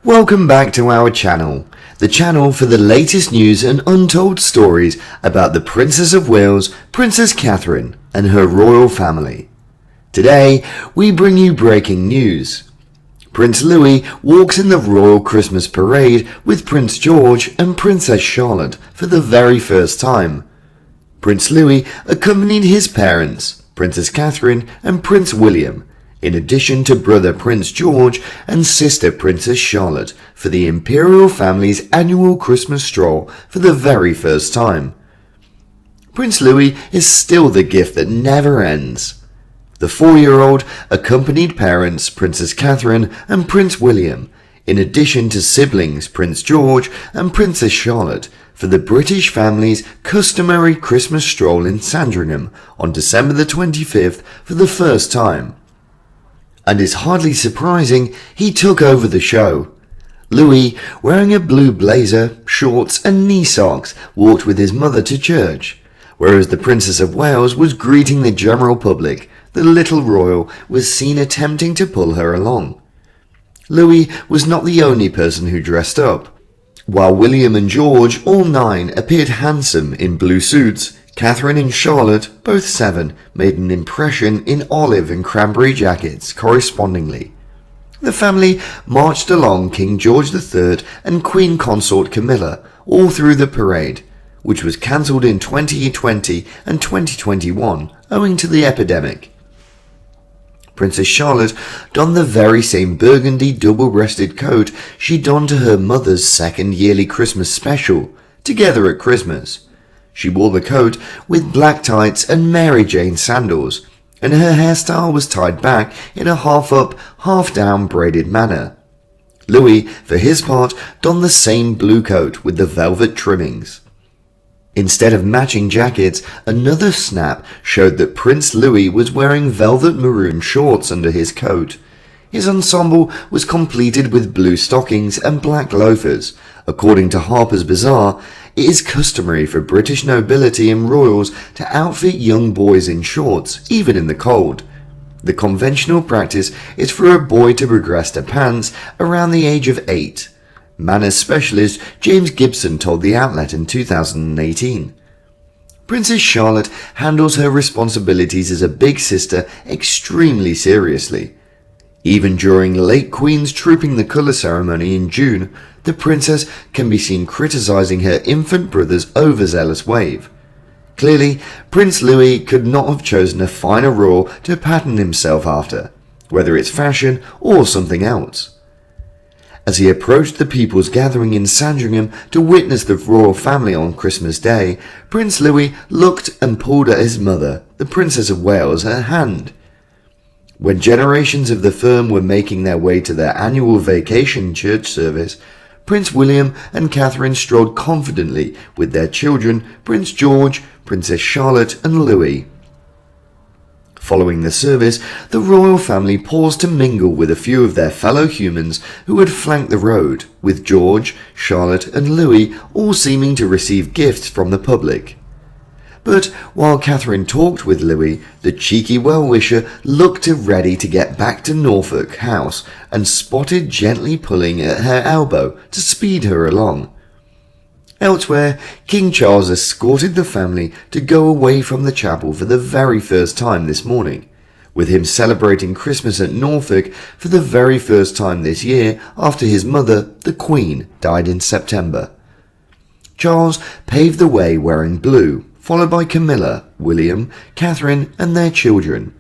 Welcome back to our channel, the channel for the latest news and untold stories about the Princess of Wales, Princess Catherine, and her royal family. Today, we bring you breaking news. Prince Louis walks in the royal Christmas parade with Prince George and Princess Charlotte for the very first time. Prince Louis accompanied his parents, Princess Catherine and Prince William, in addition to brother Prince George and sister Princess Charlotte, for the imperial family's annual Christmas stroll for the very first time. Prince Louis is still the gift that never ends. The 4-year-old accompanied parents Princess Catherine and Prince William, in addition to siblings Prince George and Princess Charlotte, for the British family's customary Christmas stroll in Sandringham on December the 25th for the first time. And it's hardly surprising he took over the show. Louis, wearing a blue blazer, shorts and knee socks, walked with his mother to church, whereas the Princess of Wales was greeting the general public. The little royal was seen attempting to pull her along. Louis was not the only person who dressed up. While William and George, all 9, appeared handsome in blue suits, Catherine and Charlotte, both 7, made an impression in olive and cranberry jackets correspondingly. The family marched along King George III and Queen Consort Camilla all through the parade, which was cancelled in 2020 and 2021 owing to the epidemic. Princess Charlotte donned the very same burgundy double-breasted coat she donned to her mother's second yearly Christmas special, Together at Christmas. She wore the coat with black tights and Mary Jane sandals, and her hairstyle was tied back in a half-up, half-down braided manner. Louis, for his part, donned the same blue coat with the velvet trimmings. Instead of matching jackets, another snap showed that Prince Louis was wearing velvet maroon shorts under his coat. His ensemble was completed with blue stockings and black loafers. According to Harper's Bazaar, it is customary for British nobility and royals to outfit young boys in shorts, even in the cold. The conventional practice is for a boy to progress to pants around the age of 8. Manners specialist James Gibson told the outlet in 2018. Princess Charlotte handles her responsibilities as a big sister extremely seriously. Even during late Queen's Trooping the Colour ceremony in June, the princess can be seen criticising her infant brother's overzealous wave. Clearly, Prince Louis could not have chosen a finer royal to pattern himself after, whether it's fashion or something else. As he approached the people's gathering in Sandringham to witness the royal family on Christmas Day, Prince Louis looked and pulled at his mother, the Princess of Wales, her hand. When generations of the firm were making their way to their annual vacation church service, Prince William and Catherine strolled confidently with their children, Prince George, Princess Charlotte and Louis. Following the service, the royal family paused to mingle with a few of their fellow humans who had flanked the road, with George, Charlotte and Louis all seeming to receive gifts from the public. But while Catherine talked with Louis, the cheeky well-wisher looked ready to get back to Norfolk House and spotted gently pulling at her elbow to speed her along. Elsewhere, King Charles escorted the family to go away from the chapel for the very first time this morning, with him celebrating Christmas at Norfolk for the very first time this year after his mother, the Queen, died in September. Charles paved the way wearing blue, followed by Camilla, William, Catherine and their children.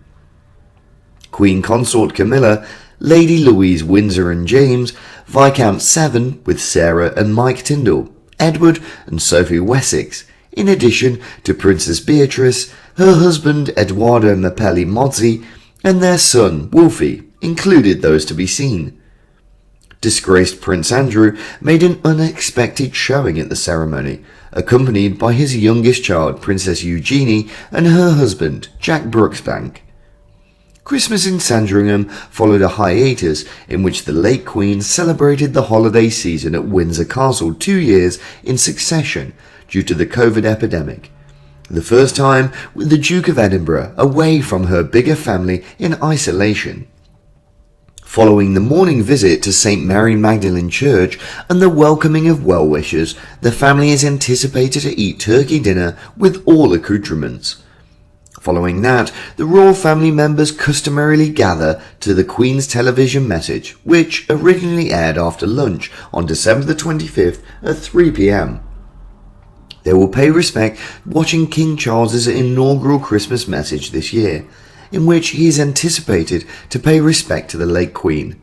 Queen Consort Camilla, Lady Louise Windsor and James, Viscount Severn with Sarah and Mike Tyndall, Edward and Sophie Wessex, in addition to Princess Beatrice, her husband Edoardo Mapelli Mozzi, and their son Wolfie, included those to be seen. Disgraced Prince Andrew made an unexpected showing at the ceremony, accompanied by his youngest child, Princess Eugenie, and her husband, Jack Brooksbank. Christmas in Sandringham followed a hiatus in which the late Queen celebrated the holiday season at Windsor Castle 2 years in succession due to the COVID epidemic. The first time with the Duke of Edinburgh away from her bigger family in isolation. Following the morning visit to St. Mary Magdalene Church and the welcoming of well-wishers, the family is anticipated to eat turkey dinner with all accoutrements. Following that, the royal family members customarily gather to the Queen's television message, which originally aired after lunch on December the 25th at 3 p.m. They will pay respect watching King Charles's inaugural Christmas message this year, in which he is anticipated to pay respect to the late Queen.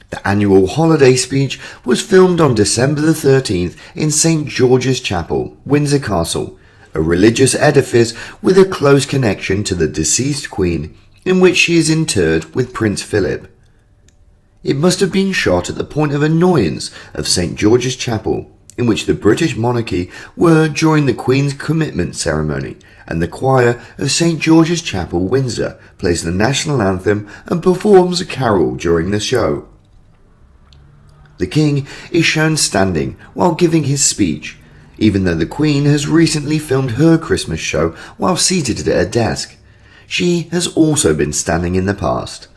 The annual holiday speech was filmed on December the 13th in St. George's Chapel, Windsor Castle, a religious edifice with a close connection to the deceased Queen, in which she is interred with Prince Philip. It must have been shot at the point of annoyance of St. George's Chapel, in which the British monarchy were during the Queen's commitment ceremony, and the choir of St. George's Chapel, Windsor, plays the national anthem and performs a carol during the show. The King is shown standing while giving his speech, even though the Queen has recently filmed her Christmas show while seated at a desk. She has also been standing in the past.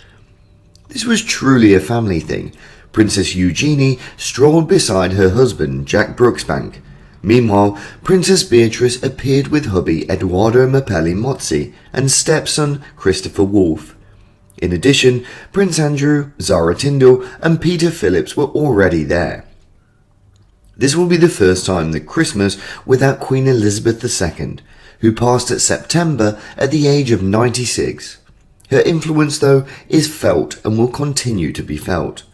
This was truly a family thing. Princess Eugenie strolled beside her husband, Jack Brooksbank. Meanwhile, Princess Beatrice appeared with hubby Edoardo Mapelli Mozzi and stepson Christopher Wolfe. In addition, Prince Andrew, Zara Tindall and Peter Phillips were already there. This will be the first time that Christmas without Queen Elizabeth II, who passed at September at the age of 96. Her influence, though, is felt and will continue to be felt.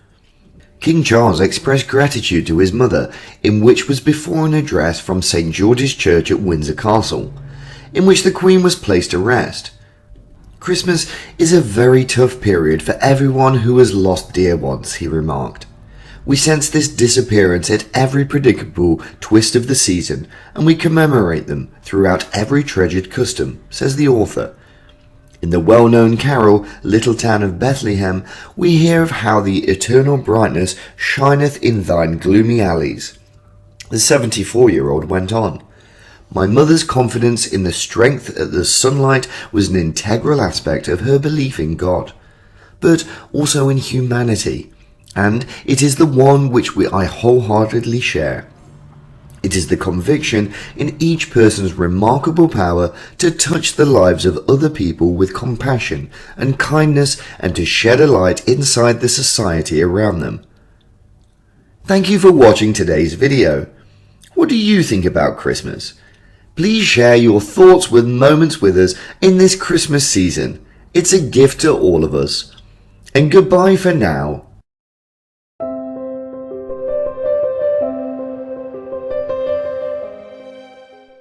King Charles expressed gratitude to his mother, in which was before an address from St. George's Church at Windsor Castle, in which the Queen was placed to rest. Christmas is a very tough period for everyone who has lost dear ones, he remarked. We sense this disappearance at every predictable twist of the season, and we commemorate them throughout every treasured custom, says the author. In the well-known carol, Little Town of Bethlehem, we hear of how the eternal brightness shineth in thine gloomy alleys. The 74-year-old went on. My mother's confidence in the strength of the sunlight was an integral aspect of her belief in God, but also in humanity, and it is the one which I wholeheartedly share. It is the conviction in each person's remarkable power to touch the lives of other people with compassion and kindness and to shed a light inside the society around them. Thank you for watching today's video. What do you think about Christmas? Please share your thoughts with moments with us in this Christmas season. It's a gift to all of us. And goodbye for now.